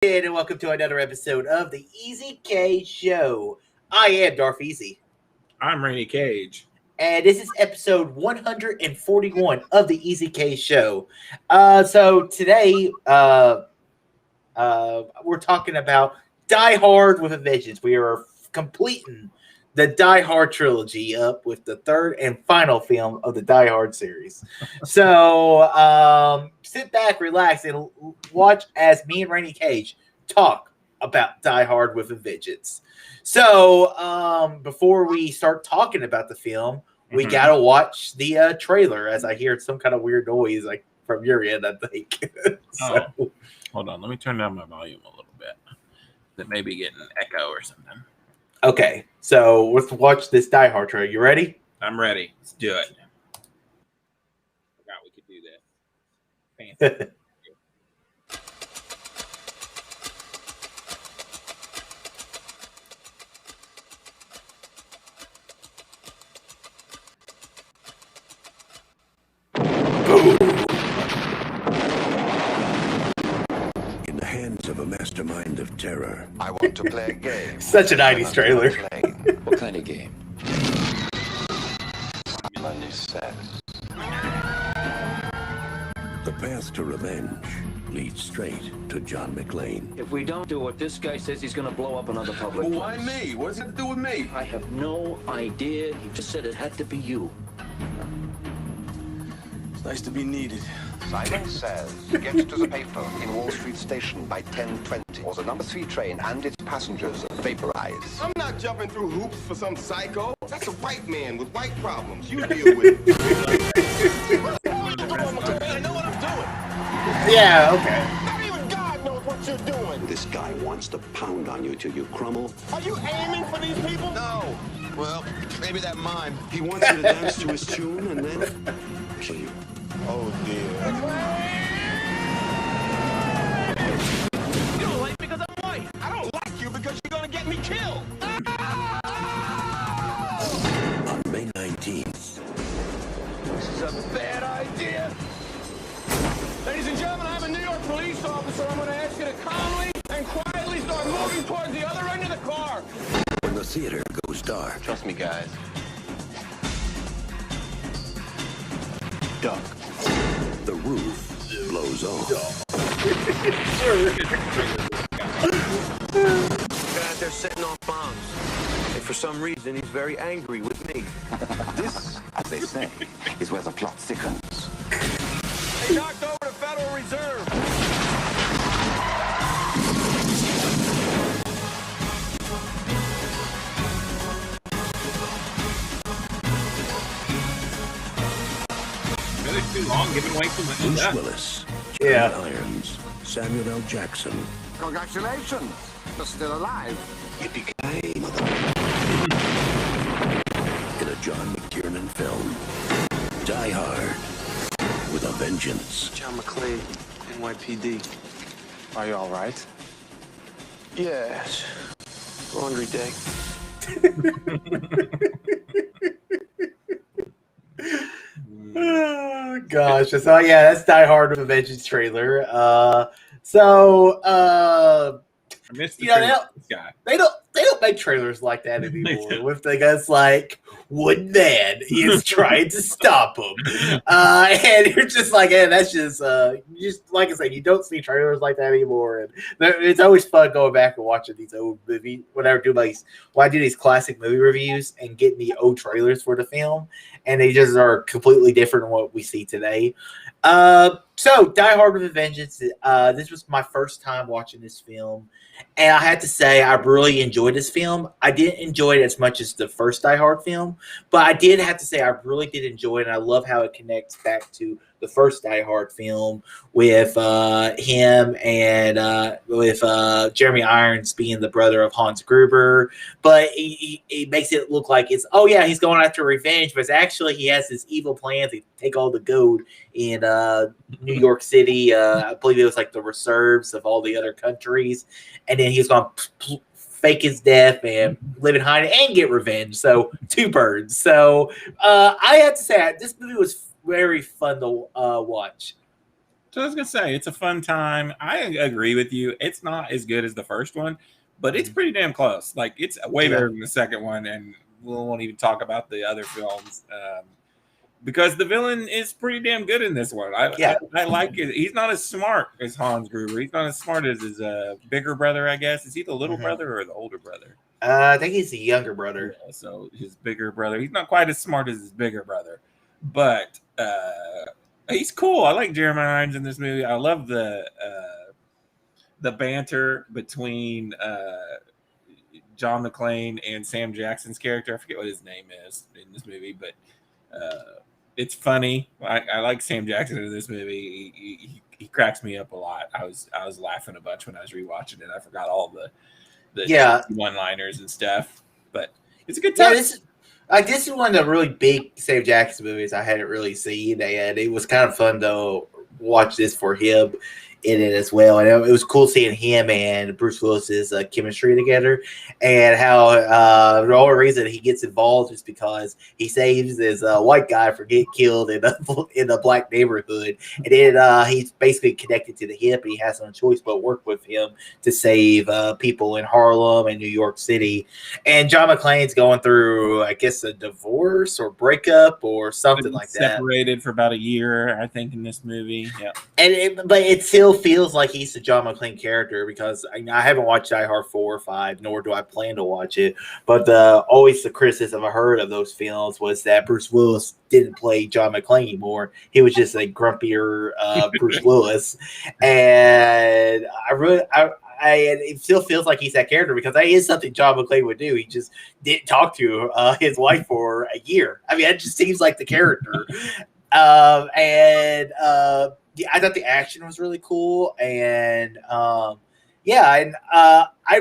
And welcome to another episode of the Easy K Show. I am Darth Easy, I'm Rainy Cage. and this is episode 141 of the Easy K Show. So today, we're talking about Die Hard with a Vengeance. We are completing the Die Hard trilogy up with the third and final film of the Die Hard series. So sit back, relax, and watch as me and Rainy Cage talk about Die Hard with a Vengeance. So before we start talking about the film, we gotta watch the trailer. As I hear some kind of weird noise, like from your end, I think. Hold on, let me turn down my volume a little bit. That may be getting an echo or something. Okay, so let's watch this Die Hard trailer. You ready? I'm ready. Let's do it. Forgot we could do that. Fancy. In the hands of a mastermind of terror. I want to play a game. Such a 90s trailer. What kind of game? Money says. The path to revenge leads straight to John McClane. If we don't do what this guy says, he's gonna blow up another public place. Why me? What does it do with me? I have no idea. He just said it had to be you. It's nice to be needed. Simon says, get to the paper in Wall Street Station by 10:20, or the number 3 train and its passengers vaporize. I'm not jumping through hoops for some psycho. That's a white man with white problems. You deal with it. I know what I'm doing. Yeah, okay. Not even God knows what you're doing. This guy wants to pound on you till you crumble. Are you aiming for these people? No. Well, maybe that mime. He wants you to dance to his tune and then kill you. Oh, dear. You don't like me because I'm white. I don't like you because you're going to get me killed. On May 19th, This is a bad idea. Ladies and gentlemen, I'm a New York police officer. I'm going to ask you to calmly and quietly start moving towards the other end of the car. when the theater goes dark, Trust me, guys. Duck. the roof blows off. Guy out there setting off bombs. And for some reason, he's very angry with me. This, as they say, is where the plot thickens. They knocked over the Federal Reserve. Really too long, giving away too much Bruce stuff. Willis, Yeah. Jeremy Irons, Samuel L. Jackson. Congratulations! You're still alive. Yippee-ki-yay, mother. In a John McTiernan film, Die Hard with a Vengeance. John McClane, NYPD. Are you all right? Yes. Laundry day. Oh gosh. So yeah, that's Die Hard with a Vengeance trailer. I missed the You know, trailer for this guy. They don't make trailers like that anymore. With the guys like one man is trying to stop him, and you're just like, hey, that's just like I said, you don't see trailers like that anymore. And it's always fun going back and watching these old movies. Whenever I do these classic movie reviews and getting the old trailers for the film, and they just are completely different than what we see today. So Die Hard with a Vengeance. This was my first time watching this film, and I had to say I really enjoyed this film. I didn't enjoy it as much as the first Die Hard film, but I did have to say I really did enjoy it, and I love how it connects back to the first Die Hard film with him and with Jeremy Irons being the brother of Hans Gruber. But he makes it look like it's, oh yeah, he's going after revenge, but it's actually he has this evil plan to take all the gold in New York City. I believe it was like the reserves of all the other countries, and then he's going to fake his death and live in hiding and get revenge. So 2 birds. So I have to say this movie was very fun to watch. So I was gonna say it's a fun time. I agree with you. It's not as good as the first one, but it's pretty damn close. Like it's way better than the second one, and we won't even talk about the other films because the villain is pretty damn good in this one. I like it. He's not as smart as Hans Gruber. He's not as smart as his bigger brother, I guess. Is he the little brother or the older brother? I think he's the younger brother. Yeah, so his bigger brother. He's not quite as smart as his bigger brother, but he's cool. I like Jeremy Irons in this movie. I love the banter between John McClane and Sam Jackson's character. I forget what his name is in this movie, but it's funny. I like Sam Jackson in this movie. He cracks me up a lot. I was laughing a bunch when I was rewatching it. I forgot all the one-liners and stuff, but it's a good time. Yeah, this is one of the really big Sam Jackson movies I hadn't really seen, and it was kind of fun to watch this for him in it as well. And it was cool seeing him and Bruce Willis's chemistry together, and how the only reason he gets involved is because he saves this white guy from getting killed in a black neighborhood, and then he's basically connected to the hip, and he has no choice but work with him to save people in Harlem and New York City. And John McClane's going through, I guess, a divorce or breakup or something like that. Separated for about a year, I think, in this movie. Yeah, but it still feels like he's the John McClane character, because I haven't watched Die Hard 4 or 5, nor do I plan to watch it. But always the criticism I heard of those films was that Bruce Willis didn't play John McClane anymore. He was just a grumpier Bruce Willis, and it still feels like he's that character, because that is something John McClane would do. He just didn't talk to his wife for a year. I mean, that just seems like the character. I thought the action was really cool, and I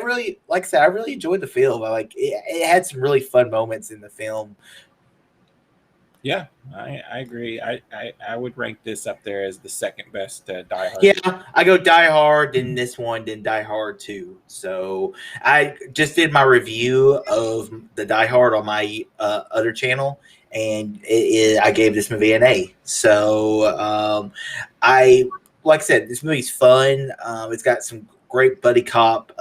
really, like I said, I really enjoyed the film. It had some really fun moments in the film. Yeah, I agree. I would rank this up there as the second best Die Hard. Yeah, I go Die Hard, then this one, then Die Hard 2. So I just did my review of the Die Hard on my other channel, and I gave this movie an A. So like I said, this movie's fun. It's got some great buddy cop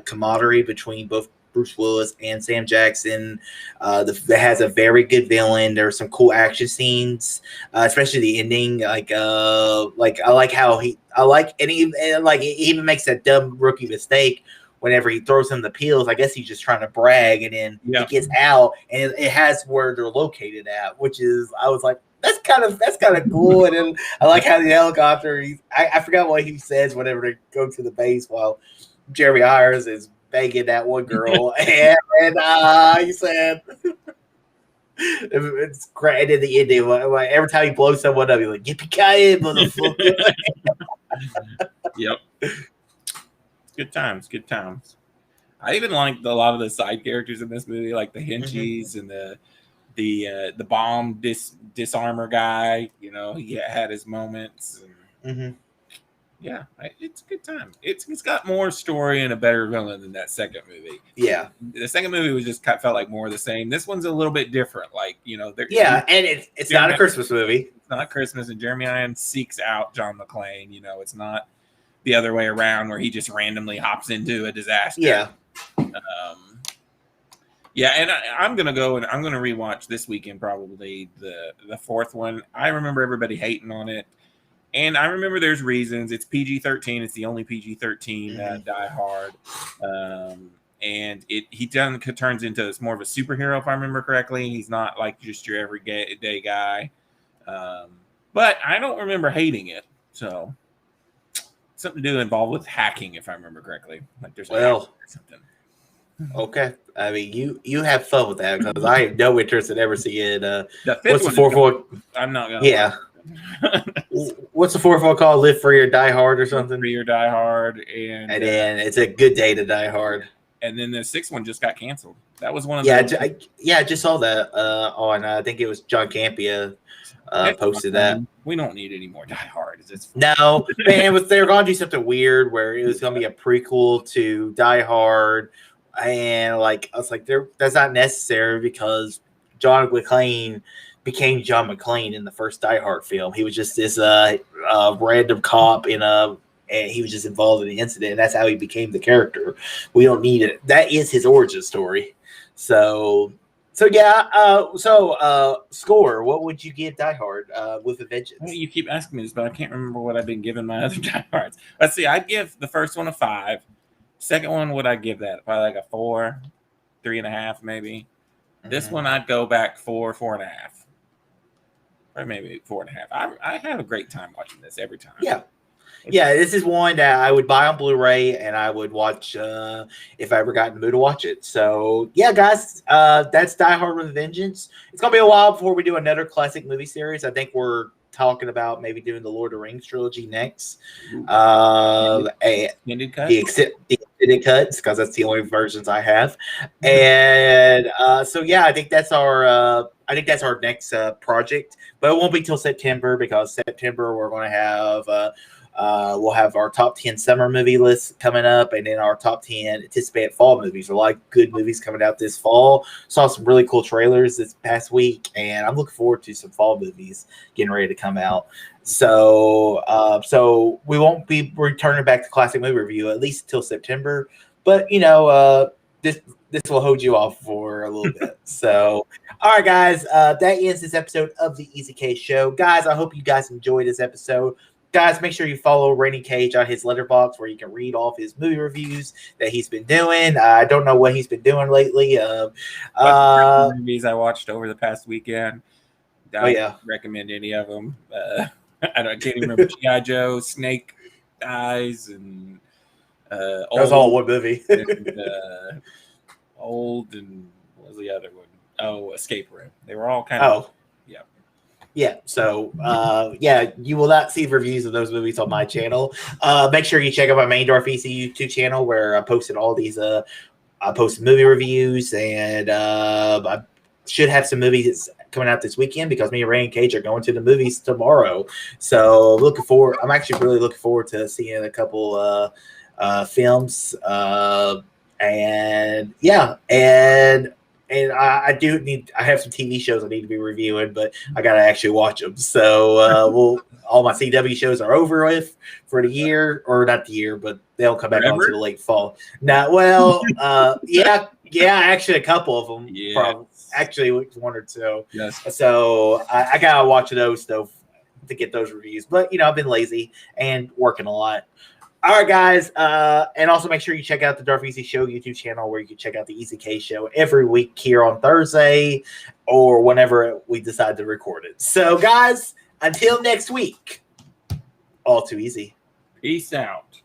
camaraderie between both Bruce Willis and Sam Jackson. That has a very good villain. There are some cool action scenes, especially the ending. I like how he even makes that dumb rookie mistake whenever he throws him the pills. I guess he's just trying to brag, and then he gets out, and it has where they're located at, which is, I was like, that's kind of cool. And then I like how the helicopter, I forgot what he says whenever they go to the base while Jeremy Irons is banging that one girl, and he said it's great. And in the ending, every time he blows someone up, he's like, "Yippee-ki-yay, motherfucker!" Yep. Good times. I even liked a lot of the side characters in this movie, like the henchies and the bomb disarmer guy. You know, he had his moments. And, yeah, it's a good time. It's got more story and a better villain than that second movie. Yeah, the second movie was just felt like more of the same. This one's a little bit different. Like, you know, and it's not a Christmas movie. It's not Christmas, and Jeremy Irons seeks out John McClane. You know, it's not the other way around where he just randomly hops into a disaster. Yeah. And I'm gonna go and I'm gonna rewatch this weekend probably the fourth one. I remember everybody hating on it, and I remember there's reasons. It's PG-13. It's the only PG-13 Die Hard, and he turns into more of a superhero, if I remember correctly. He's not like just your everyday guy, but I don't remember hating it. So something to do involved with hacking, if I remember correctly. Like there's something. Okay, I mean you have fun with that, because I have no interest in ever seeing the what's the fourth one? I'm not gonna. Yeah. What's the fourth one called? Live Free or Die Hard or something? Live Free or Die Hard, and then It's a Good Day to Die Hard. And then the sixth one just got canceled. That was one of the I just saw that on I think it was John Campia posted that. We don't need any more Die Hard. No, man, they were gonna do something weird where it was gonna be a prequel to Die Hard. And I was like, that's not necessary, because John McClane became John McClane in the first Die Hard film. He was just this random cop and he was just involved in the incident, and that's how he became the character. We don't need it. That is his origin story. So score. What would you give Die Hard with a Vengeance? Well, you keep asking me this, but I can't remember what I've been giving my other Die Hards. Let's see. I'd give the first one a 5. Second one, would I give that? Probably like a 4, 3.5, maybe. This one, I'd go back 4, 4.5. Or maybe 4.5. I have a great time watching this every time. Yeah, this is one that I would buy on Blu-ray and I would watch if I ever got in the mood to watch it. So, yeah, guys, that's Die Hard with a Vengeance. It's going to be a while before we do another classic movie series. I think we're talking about maybe doing the Lord of the Rings trilogy next. Extended cut? The extended cuts, because that's the only versions I have. And so, yeah, I think that's our next project. But it won't be till September, because September we're going to have we'll have our top 10 summer movie list coming up, and then our top 10 anticipated fall movies. A lot of good movies coming out this fall. Saw some really cool trailers this past week, and I'm looking forward to some fall movies getting ready to come out. So, so we won't be returning back to classic movie review at least until September. But this will hold you off for a little bit. So, all right, guys, that ends this episode of the Easy Case Show. Guys, I hope you guys enjoyed this episode. Guys, make sure you follow Rainy Cage on his Letterboxd, where you can read all of his movie reviews that he's been doing. I don't know what he's been doing lately. Movies I watched over the past weekend. I don't recommend any of them. I can't even remember. G.I. Joe, Snake Eyes, and that was all one movie. And, Old, and what was the other one? Oh, Escape Room. They were all kind of. Yeah, so you will not see reviews of those movies on my channel. Make sure you check out my Main Door VC YouTube channel, where I posted all these. I posted movie reviews, and I should have some movies coming out this weekend, because me and Rain Cage are going to the movies tomorrow. So I'm actually really looking forward to seeing a couple films. And I have some TV shows I need to be reviewing, but I got to actually watch them. So all my CW shows are over with for the year, or not the year, but they'll come back on to the late fall. Actually a couple of them. Yeah. Probably, actually one or two. Yes. So I got to watch those though to get those reviews. But, I've been lazy and working a lot. All right, guys, and also make sure you check out the Darth Easy Show YouTube channel, where you can check out the Easy K Show every week here on Thursday or whenever we decide to record it. So, guys, until next week, all too easy. Peace out.